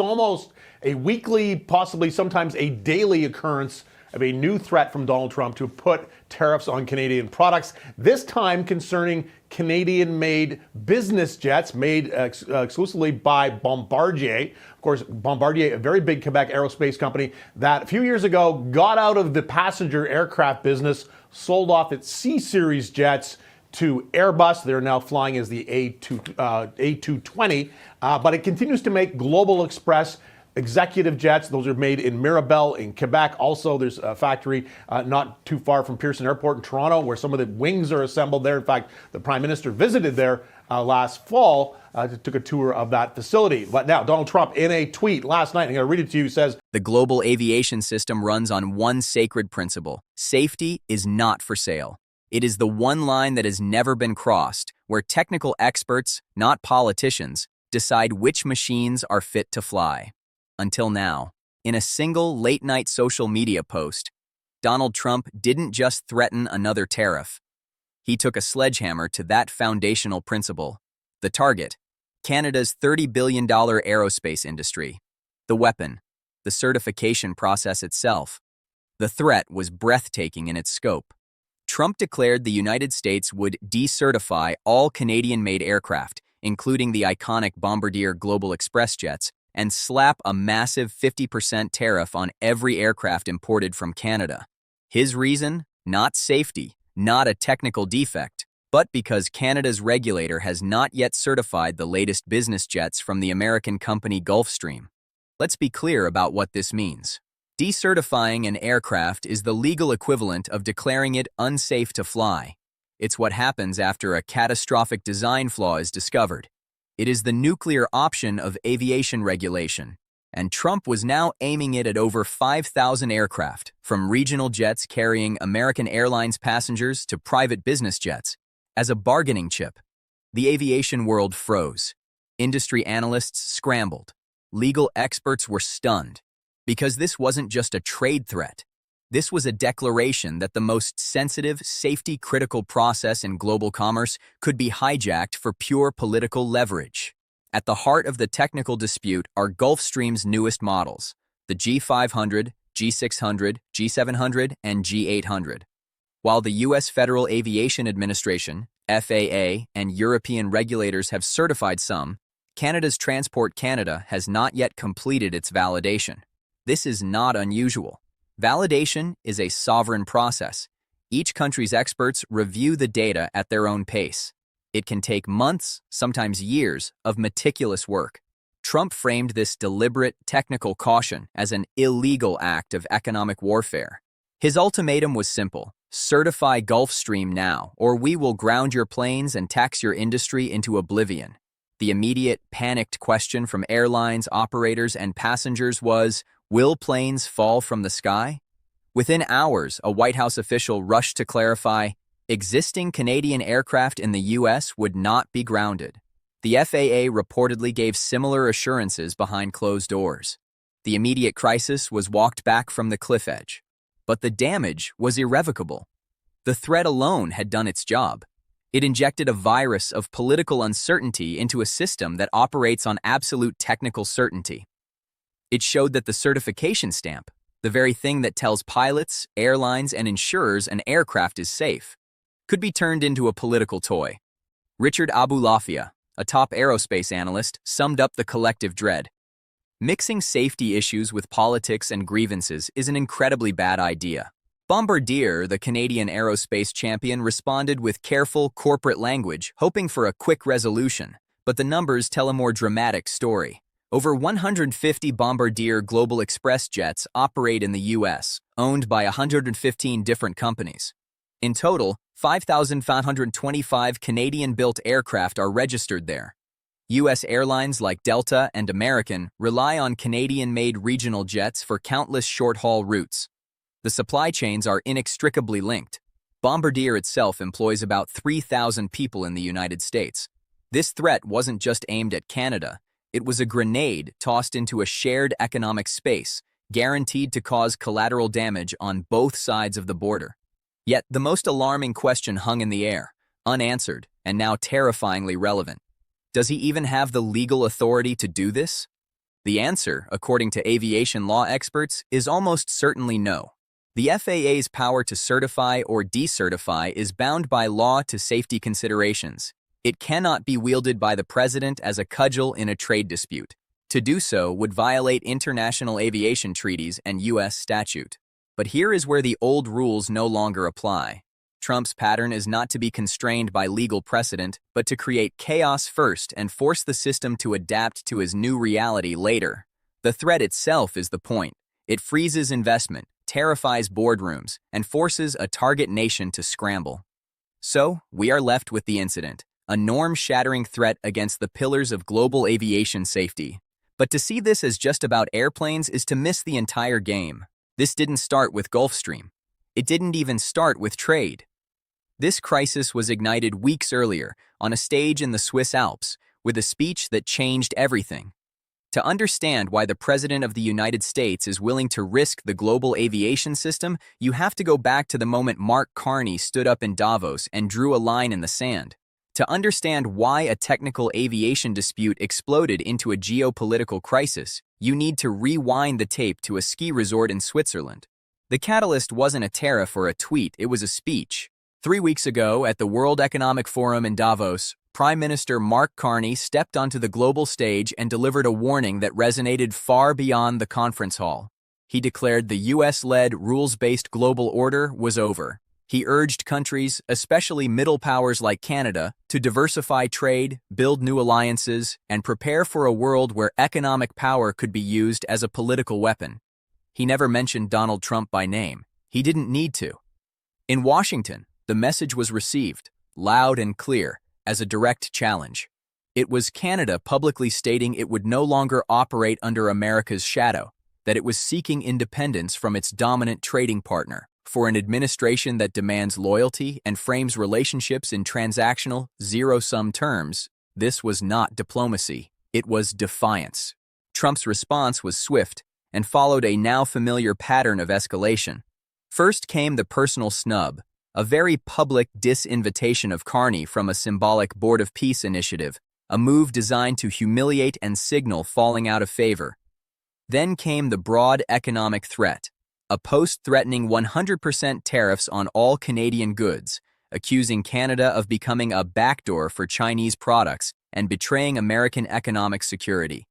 almost a weekly, possibly sometimes a daily occurrence of a new threat from Donald Trump to put tariffs on Canadian products, this time concerning Canadian-made business jets made exclusively by Bombardier. Of course, Bombardier, a very big Quebec aerospace company that a few years ago got out of the passenger aircraft business, sold off its C-Series jets to Airbus. They're now flying as the A220, but it continues to make Global Express executive jets. Those are made in Mirabel in Quebec. Also, there's a factory not too far from Pearson Airport in Toronto where some of the wings are assembled there. In fact, the Prime Minister visited there last fall, took a tour of that facility. But now, Donald Trump, in a tweet last night, I'm going to read it to you, says, "The global aviation system runs on one sacred principle. Safety is not for sale. It is the one line that has never been crossed, where technical experts, not politicians, decide which machines are fit to fly." Until now, in a single late-night social media post, Donald Trump didn't just threaten another tariff. He took a sledgehammer to that foundational principle. The target, Canada's $30 billion aerospace industry. The weapon, the certification process itself. The threat was breathtaking in its scope. Trump declared the United States would decertify all Canadian-made aircraft, including the iconic Bombardier Global Express jets, and slap a massive 50% tariff on every aircraft imported from Canada. His reason? Not safety, not a technical defect, but because Canada's regulator has not yet certified the latest business jets from the American company Gulfstream. Let's be clear about what this means. Decertifying an aircraft is the legal equivalent of declaring it unsafe to fly. It's what happens after a catastrophic design flaw is discovered. It is the nuclear option of aviation regulation, and Trump was now aiming it at over 5,000 aircraft, from regional jets carrying American Airlines passengers to private business jets, as a bargaining chip. The aviation world froze. Industry analysts scrambled. Legal experts were stunned, because this wasn't just a trade threat. This was a declaration that the most sensitive, safety-critical process in global commerce could be hijacked for pure political leverage. At the heart of the technical dispute are Gulfstream's newest models, the G500, G600, G700, and G800. While the U.S. Federal Aviation Administration, FAA, and European regulators have certified some, Canada's Transport Canada has not yet completed its validation. This is not unusual. Validation is a sovereign process. Each country's experts review the data at their own pace. It can take months, sometimes years, of meticulous work. Trump framed this deliberate technical caution as an illegal act of economic warfare. His ultimatum was simple: certify Gulfstream now, or we will ground your planes and tax your industry into oblivion. The immediate, panicked question from airlines, operators, and passengers was, will planes fall from the sky? Within hours, a White House official rushed to clarify, existing Canadian aircraft in the U.S. would not be grounded. The FAA reportedly gave similar assurances behind closed doors. The immediate crisis was walked back from the cliff edge. But the damage was irrevocable. The threat alone had done its job. It injected a virus of political uncertainty into a system that operates on absolute technical certainty. It showed that the certification stamp, the very thing that tells pilots, airlines, and insurers an aircraft is safe, could be turned into a political toy. Richard Abulafia, a top aerospace analyst, summed up the collective dread. Mixing safety issues with politics and grievances is an incredibly bad idea. Bombardier, the Canadian aerospace champion, responded with careful corporate language, hoping for a quick resolution, but the numbers tell a more dramatic story. Over 150 Bombardier Global Express jets operate in the U.S., owned by 115 different companies. In total, 5,525 Canadian-built aircraft are registered there. U.S. airlines like Delta and American rely on Canadian-made regional jets for countless short-haul routes. The supply chains are inextricably linked. Bombardier itself employs about 3,000 people in the United States. This threat wasn't just aimed at Canada. It was a grenade tossed into a shared economic space, guaranteed to cause collateral damage on both sides of the border. Yet the most alarming question hung in the air, unanswered, and now terrifyingly relevant. Does he even have the legal authority to do this? The answer, according to aviation law experts, is almost certainly no. The FAA's power to certify or decertify is bound by law to safety considerations. It cannot be wielded by the president as a cudgel in a trade dispute. To do so would violate international aviation treaties and U.S. statute. But here is where the old rules no longer apply. Trump's pattern is not to be constrained by legal precedent, but to create chaos first and force the system to adapt to his new reality later. The threat itself is the point. It freezes investment, terrifies boardrooms, and forces a target nation to scramble. So, we are left with the incident, a norm-shattering threat against the pillars of global aviation safety. But to see this as just about airplanes is to miss the entire game. This didn't start with Gulfstream. It didn't even start with trade. This crisis was ignited weeks earlier on a stage in the Swiss Alps with a speech that changed everything. To understand why the President of the United States is willing to risk the global aviation system, you have to go back to the moment Mark Carney stood up in Davos and drew a line in the sand. To understand why a technical aviation dispute exploded into a geopolitical crisis, you need to rewind the tape to a ski resort in Switzerland. The catalyst wasn't a tariff or a tweet, it was a speech. 3 weeks ago, at the World Economic Forum in Davos, Prime Minister Mark Carney stepped onto the global stage and delivered a warning that resonated far beyond the conference hall. He declared the US-led rules-based global order was over. He urged countries, especially middle powers like Canada, to diversify trade, build new alliances, and prepare for a world where economic power could be used as a political weapon. He never mentioned Donald Trump by name. He didn't need to. In Washington, the message was received, loud and clear, as a direct challenge. It was Canada publicly stating it would no longer operate under America's shadow, that it was seeking independence from its dominant trading partner. For an administration that demands loyalty and frames relationships in transactional, zero-sum terms, this was not diplomacy, it was defiance. Trump's response was swift and followed a now familiar pattern of escalation. First came the personal snub, a very public disinvitation of Carney from a symbolic Board of Peace initiative, a move designed to humiliate and signal falling out of favor. Then came the broad economic threat, a post threatening 100% tariffs on all Canadian goods, accusing Canada of becoming a backdoor for Chinese products and betraying American economic security.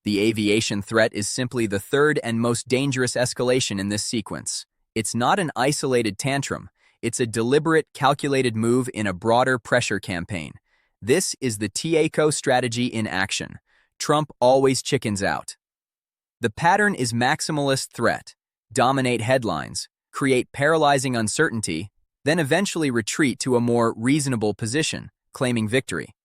The aviation threat is simply the third and most dangerous escalation in this sequence. It's not an isolated tantrum. It's a deliberate, calculated move in a broader pressure campaign. This is the TACO strategy in action. Trump always chickens out. The pattern is maximalist threat, dominate headlines, create paralyzing uncertainty, then eventually retreat to a more reasonable position, claiming victory.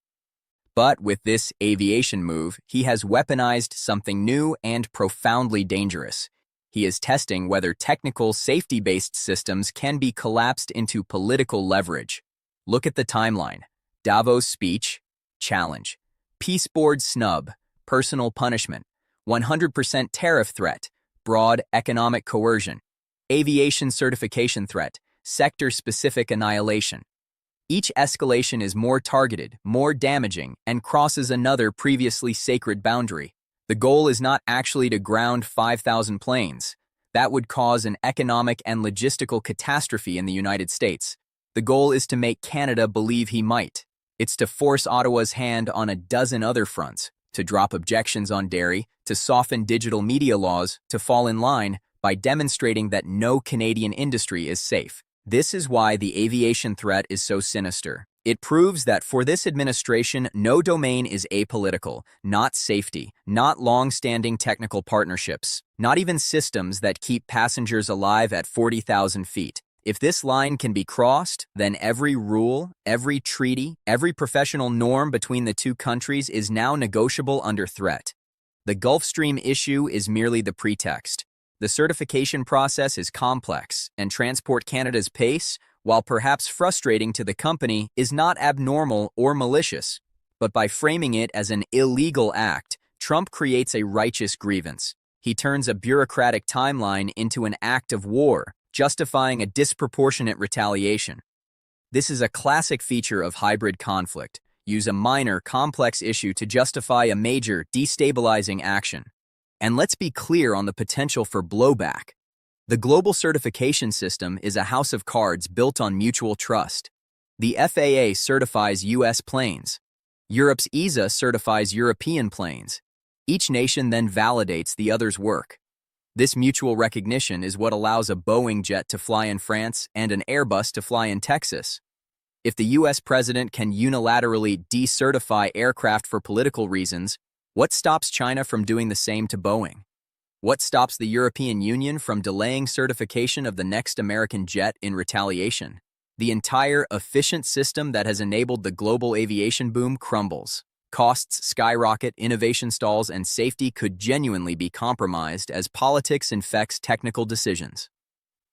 But with this aviation move, he has weaponized something new and profoundly dangerous. He is testing whether technical, safety-based systems can be collapsed into political leverage. Look at the timeline. Davos speech, challenge. Peace board snub, personal punishment. 100% tariff threat, broad economic coercion. Aviation certification threat, sector-specific annihilation. Each escalation is more targeted, more damaging, and crosses another previously sacred boundary. The goal is not actually to ground 5,000 planes. That would cause an economic and logistical catastrophe in the United States. The goal is to make Canada believe he might. It's to force Ottawa's hand on a dozen other fronts, to drop objections on dairy, to soften digital media laws, to fall in line by demonstrating that no Canadian industry is safe. This is why the aviation threat is so sinister. It proves that for this administration, no domain is apolitical, not safety, not long-standing technical partnerships, not even systems that keep passengers alive at 40,000 feet. If this line can be crossed, then every rule, every treaty, every professional norm between the two countries is now negotiable under threat. The Gulfstream issue is merely the pretext. The certification process is complex, and Transport Canada's pace, while perhaps frustrating to the company, is not abnormal or malicious. But by framing it as an illegal act, Trump creates a righteous grievance. He turns a bureaucratic timeline into an act of war, justifying a disproportionate retaliation. This is a classic feature of hybrid conflict. Use a minor, complex issue to justify a major, destabilizing action. And let's be clear on the potential for blowback. The global certification system is a house of cards built on mutual trust. The FAA certifies U.S. planes. Europe's EASA certifies European planes. Each nation then validates the other's work. This mutual recognition is what allows a Boeing jet to fly in France and an Airbus to fly in Texas. If the U.S. president can unilaterally decertify aircraft for political reasons, what stops China from doing the same to Boeing? What stops the European Union from delaying certification of the next American jet in retaliation? The entire efficient system that has enabled the global aviation boom crumbles. Costs skyrocket, innovation stalls, and safety could genuinely be compromised as politics infects technical decisions.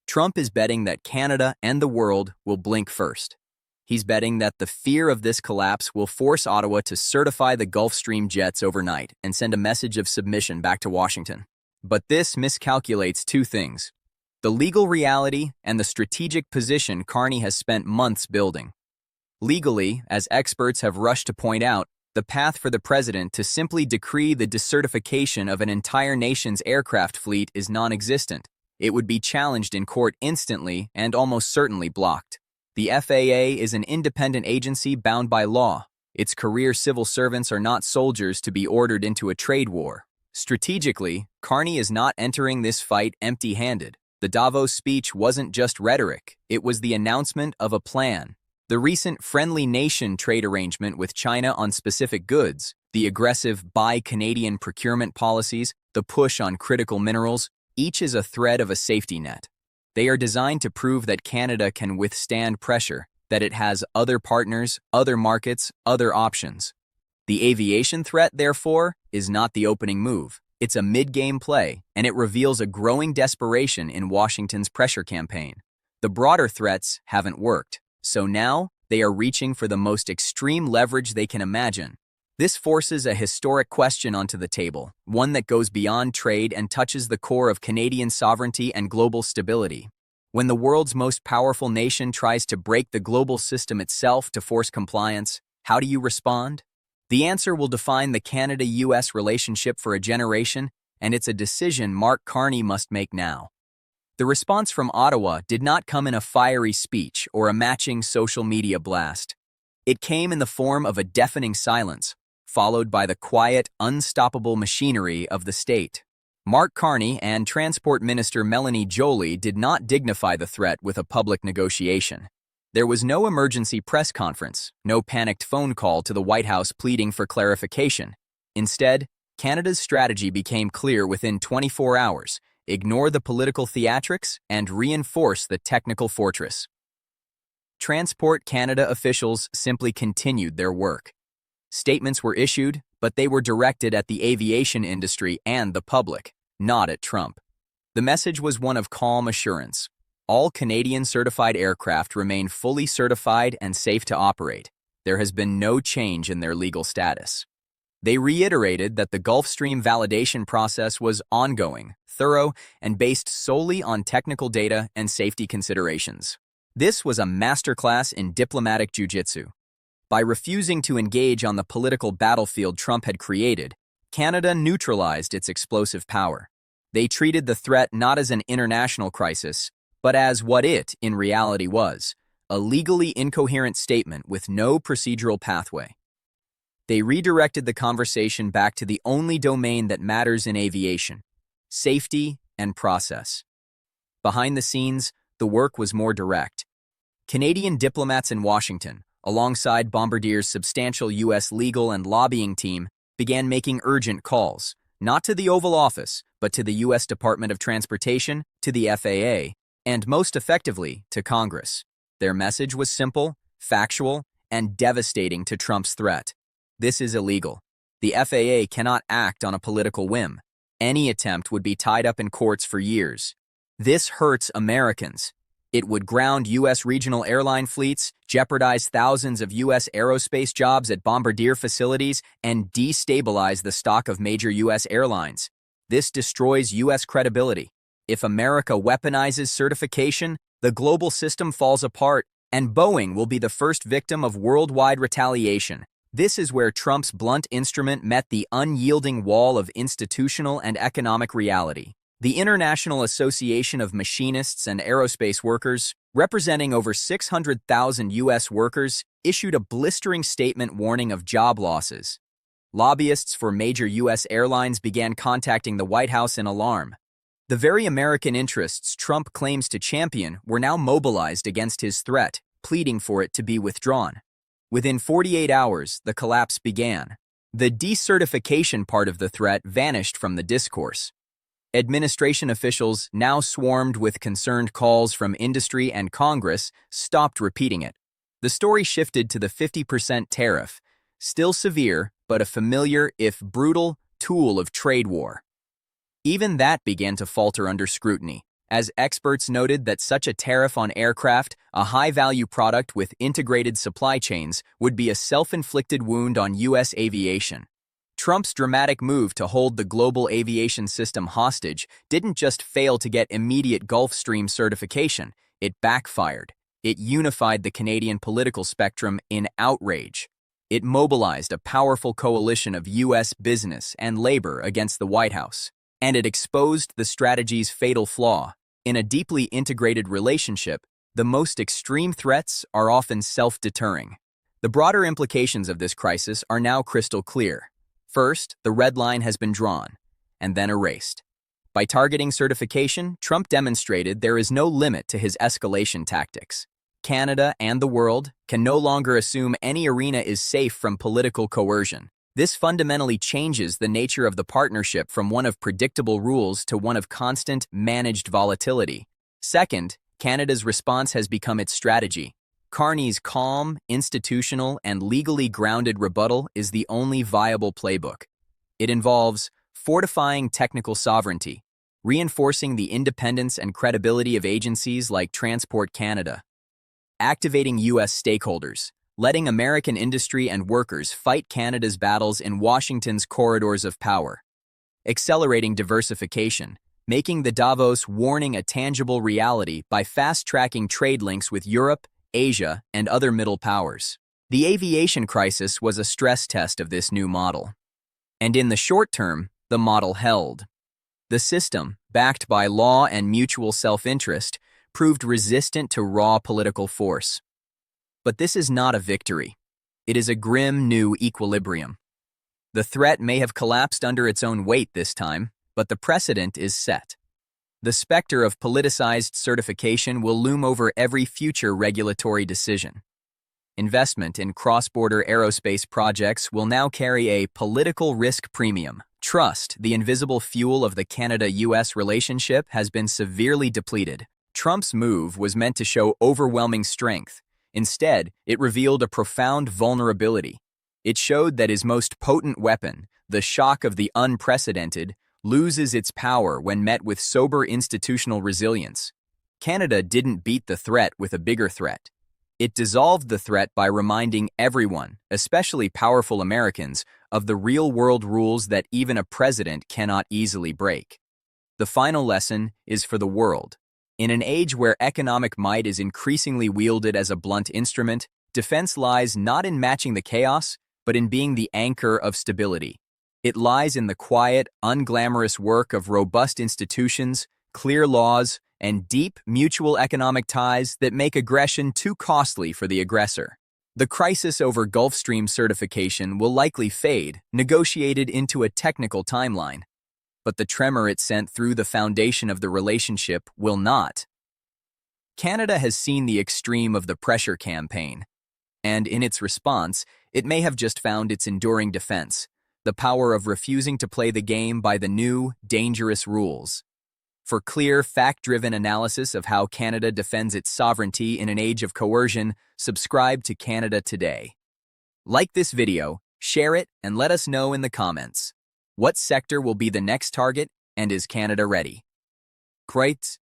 Trump is betting that Canada and the world will blink first. He's betting that the fear of this collapse will force Ottawa to certify the Gulfstream jets overnight and send a message of submission back to Washington. But this miscalculates two things: the legal reality and the strategic position Carney has spent months building. Legally, as experts have rushed to point out, the path for the president to simply decree the decertification of an entire nation's aircraft fleet is non-existent. It would be challenged in court instantly and almost certainly blocked. The FAA is an independent agency bound by law. Its career civil servants are not soldiers to be ordered into a trade war. Strategically, Carney is not entering this fight empty-handed. The Davos speech wasn't just rhetoric, it was the announcement of a plan. The recent friendly nation trade arrangement with China on specific goods, the aggressive Buy Canadian procurement policies, the push on critical minerals, each is a thread of a safety net. They are designed to prove that Canada can withstand pressure, that it has other partners, other markets, other options. The aviation threat, therefore, is not the opening move. It's a mid-game play, and it reveals a growing desperation in Washington's pressure campaign. The broader threats haven't worked, so now they are reaching for the most extreme leverage they can imagine. This forces a historic question onto the table, one that goes beyond trade and touches the core of Canadian sovereignty and global stability. When the world's most powerful nation tries to break the global system itself to force compliance, how do you respond? The answer will define the Canada-US relationship for a generation, and it's a decision Mark Carney must make now. The response from Ottawa did not come in a fiery speech or a matching social media blast. It came in the form of a deafening silence, followed by the quiet, unstoppable machinery of the state. Mark Carney and Transport Minister Melanie Joly did not dignify the threat with a public negotiation. There was no emergency press conference, no panicked phone call to the White House pleading for clarification. Instead, Canada's strategy became clear within 24 hours: ignore the political theatrics and reinforce the technical fortress. Transport Canada officials simply continued their work. Statements were issued, but they were directed at the aviation industry and the public, not at Trump. The message was one of calm assurance. All Canadian certified aircraft remain fully certified and safe to operate. There has been no change in their legal status. They reiterated that the Gulfstream validation process was ongoing, thorough, and based solely on technical data and safety considerations. This was a masterclass in diplomatic jiu-jitsu. By refusing to engage on the political battlefield Trump had created, Canada neutralized its explosive power. They treated the threat not as an international crisis, but as what it, in reality, was: a legally incoherent statement with no procedural pathway. They redirected the conversation back to the only domain that matters in aviation: safety and process. Behind the scenes, the work was more direct. Canadian diplomats in Washington, alongside Bombardier's substantial U.S. legal and lobbying team, began making urgent calls, not to the Oval Office, but to the U.S. Department of Transportation, to the FAA, and most effectively, to Congress. Their message was simple, factual, and devastating to Trump's threat. This is illegal. The FAA cannot act on a political whim. Any attempt would be tied up in courts for years. This hurts Americans. It would ground U.S. regional airline fleets, jeopardize thousands of U.S. aerospace jobs at Bombardier facilities, and destabilize the stock of major U.S. airlines. This destroys U.S. credibility. If America weaponizes certification, the global system falls apart, and Boeing will be the first victim of worldwide retaliation. This is where Trump's blunt instrument met the unyielding wall of institutional and economic reality. The International Association of Machinists and Aerospace Workers, representing over 600,000 U.S. workers, issued a blistering statement warning of job losses. Lobbyists for major U.S. airlines began contacting the White House in alarm. The very American interests Trump claims to champion were now mobilized against his threat, pleading for it to be withdrawn. Within 48 hours, the collapse began. The decertification part of the threat vanished from the discourse. Administration officials, now swarmed with concerned calls from industry and Congress, stopped repeating it. The story shifted to the 50% tariff, still severe, but a familiar, if brutal, tool of trade war. Even that began to falter under scrutiny, as experts noted that such a tariff on aircraft, a high-value product with integrated supply chains, would be a self-inflicted wound on U.S. aviation. Trump's dramatic move to hold the global aviation system hostage didn't just fail to get immediate Gulfstream certification, it backfired. It unified the Canadian political spectrum in outrage. It mobilized a powerful coalition of U.S. business and labor against the White House. And it exposed the strategy's fatal flaw. In a deeply integrated relationship, the most extreme threats are often self-deterring. The broader implications of this crisis are now crystal clear. First, the red line has been drawn, and then erased. By targeting certification, Trump demonstrated there is no limit to his escalation tactics. Canada and the world can no longer assume any arena is safe from political coercion. This fundamentally changes the nature of the partnership from one of predictable rules to one of constant, managed volatility. Second, Canada's response has become its strategy. Carney's calm, institutional, and legally grounded rebuttal is the only viable playbook. It involves fortifying technical sovereignty, reinforcing the independence and credibility of agencies like Transport Canada, activating U.S. stakeholders, letting American industry and workers fight Canada's battles in Washington's corridors of power, accelerating diversification, making the Davos warning a tangible reality by fast-tracking trade links with Europe, Asia, and other middle powers. The aviation crisis was a stress test of this new model. And in the short term, the model held. The system, backed by law and mutual self-interest, proved resistant to raw political force. But this is not a victory. It is a grim new equilibrium. The threat may have collapsed under its own weight this time, but the precedent is set. The specter of politicized certification will loom over every future regulatory decision. Investment in cross-border aerospace projects will now carry a political risk premium. Trust, the invisible fuel of the Canada-US relationship, has been severely depleted. Trump's move was meant to show overwhelming strength. Instead, it revealed a profound vulnerability. It showed that his most potent weapon, the shock of the unprecedented, loses its power when met with sober institutional resilience. Canada didn't beat the threat with a bigger threat. It dissolved the threat by reminding everyone, especially powerful Americans, of the real-world rules that even a president cannot easily break. The final lesson is for the world. In an age where economic might is increasingly wielded as a blunt instrument, defense lies not in matching the chaos, but in being the anchor of stability. It lies in the quiet, unglamorous work of robust institutions, clear laws, and deep mutual economic ties that make aggression too costly for the aggressor. The crisis over Gulfstream certification will likely fade, negotiated into a technical timeline. But the tremor it sent through the foundation of the relationship will not. Canada has seen the extreme of the pressure campaign, and in its response, it may have just found its enduring defense, the power of refusing to play the game by the new, dangerous rules. For clear, fact-driven analysis of how Canada defends its sovereignty in an age of coercion, subscribe to Canada Today. Like this video, share it, and let us know in the comments. What sector will be the next target, and is Canada ready? Great.